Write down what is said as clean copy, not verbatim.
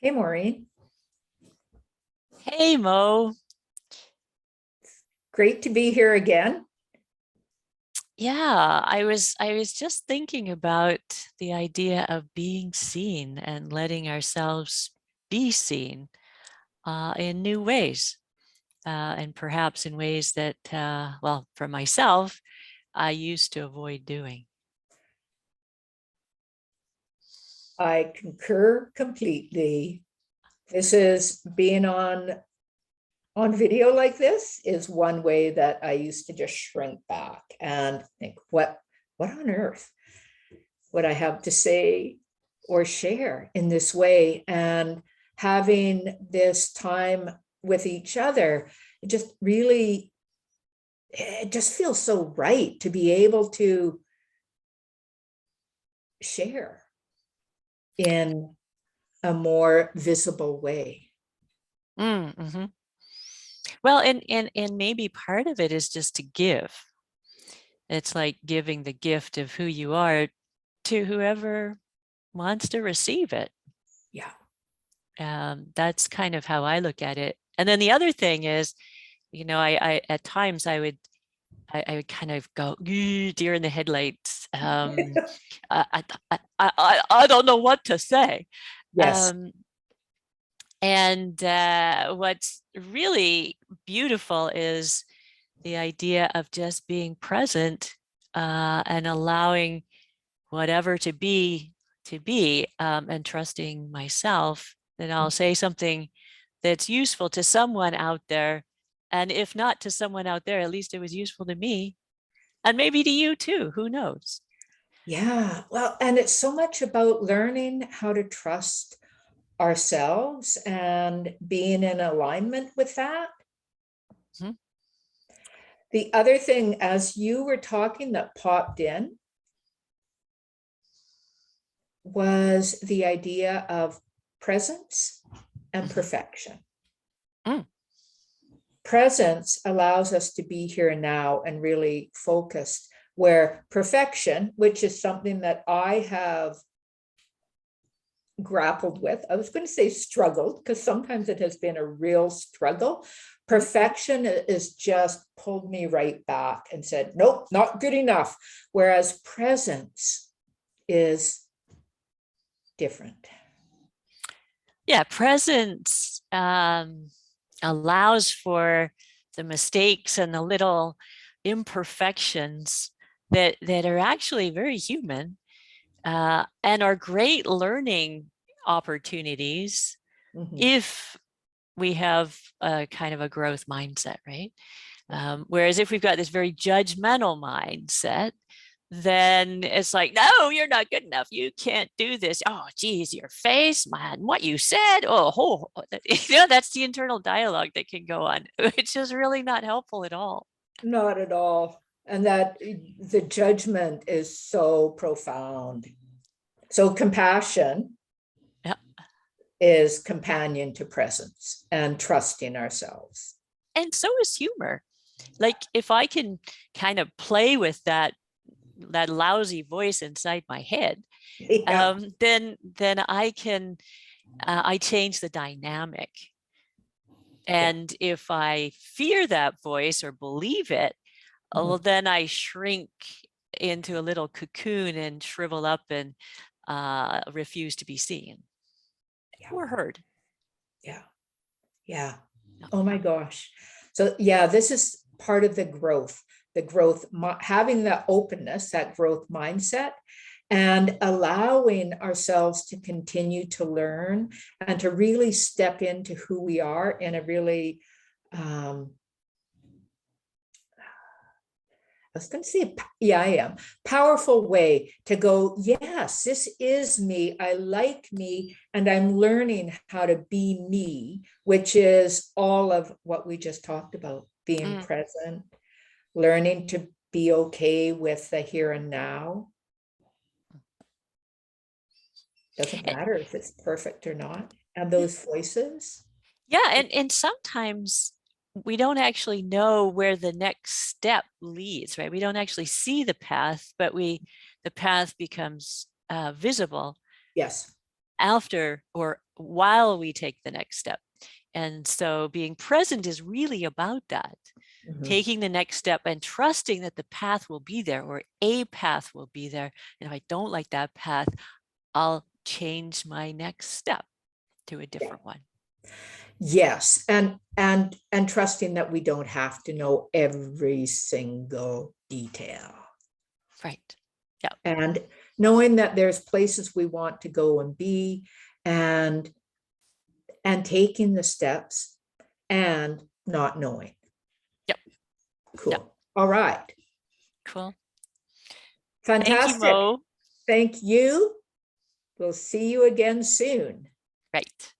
Hey, Maureen. Hey Mo. Great to be here again. Yeah, I was just thinking about the idea of being seen and letting ourselves be seen in new ways, and perhaps in ways that, well, for myself, I used to avoid doing. I concur completely. This is being on video like this is one way that I used to just shrink back and think, what on earth would I have to say or share in this way? And having this time with each other, it just feels so right to be able to share in a more visible way. Mm-hmm. Well, and maybe part of it is just to give. It's like giving the gift of who you are to whoever wants to receive it. Yeah. That's kind of how I look at it. And then the other thing is, I at times I would kind of go deer in the headlights. I don't know what to say. Yes. Um, and what's really beautiful is the idea of just being present, and allowing whatever to be, and trusting myself that I'll say something that's useful to someone out there. And if not to someone out there, at least it was useful to me and maybe to you too. Who knows? Yeah. Well, and it's so much about learning how to trust ourselves and being in alignment with that. Mhm. The other thing, as you were talking, that popped in was the idea of presence and Mhm. perfection. Mm. Presence allows us to be here and now and really focused, where perfection, which is something that I have grappled with, I was going to say struggled, because sometimes it has been a real struggle. Perfection is just pulled me right back and said, nope, not good enough. Whereas presence is different. Yeah, presence allows for the mistakes and the little imperfections that are actually very human, and are great learning opportunities Mhm. if we have a kind of a growth mindset, right? Whereas if we've got this very judgmental mindset, then it's like, no, you're not good enough. You can't do this. Oh, geez, your face, man, what you said. That's the internal dialogue that can go on, which is really not helpful at all. Not at all. And that the judgment is so profound. So compassion Yeah. is companion to presence and trusting ourselves. And so is humor. Like if I can kind of play with that lousy voice inside my head, Yeah. then I change the dynamic. Yeah. And if I fear that voice or believe it, well, Mhm. then I shrink into a little cocoon and shrivel up and refuse to be seen Yeah. or heard. Yeah. Yeah. Yeah. Oh my gosh. So yeah, this is part of the growth, having that openness, that growth mindset, and allowing ourselves to continue to learn and to really step into who we are in a really, I was going to say, yeah, I am, powerful way to go, yes, this is me. I like me, and I'm learning how to be me, which is all of what we just talked about, being Mm. present, learning to be okay with the here and now. Doesn't Eh, matter if it's perfect or not. And those voices. Yeah, and sometimes we don't actually know where the next step leads, right? We don't actually see the path, but the path becomes visible Yes. after or while we take the next step. And so being present is really about that. Mhm. Taking the next step and trusting that the path will be there, or a path will be there. And if I don't like that path, I'll change my next step to a different one. Yes, and trusting that we don't have to know every single detail. Right. And knowing that there's places we want to go and be, and taking the steps and not knowing. Yep. Cool. Yep. All right. Cool. Fantastic. Thank you, Mo. Thank you. We'll see you again soon. Right.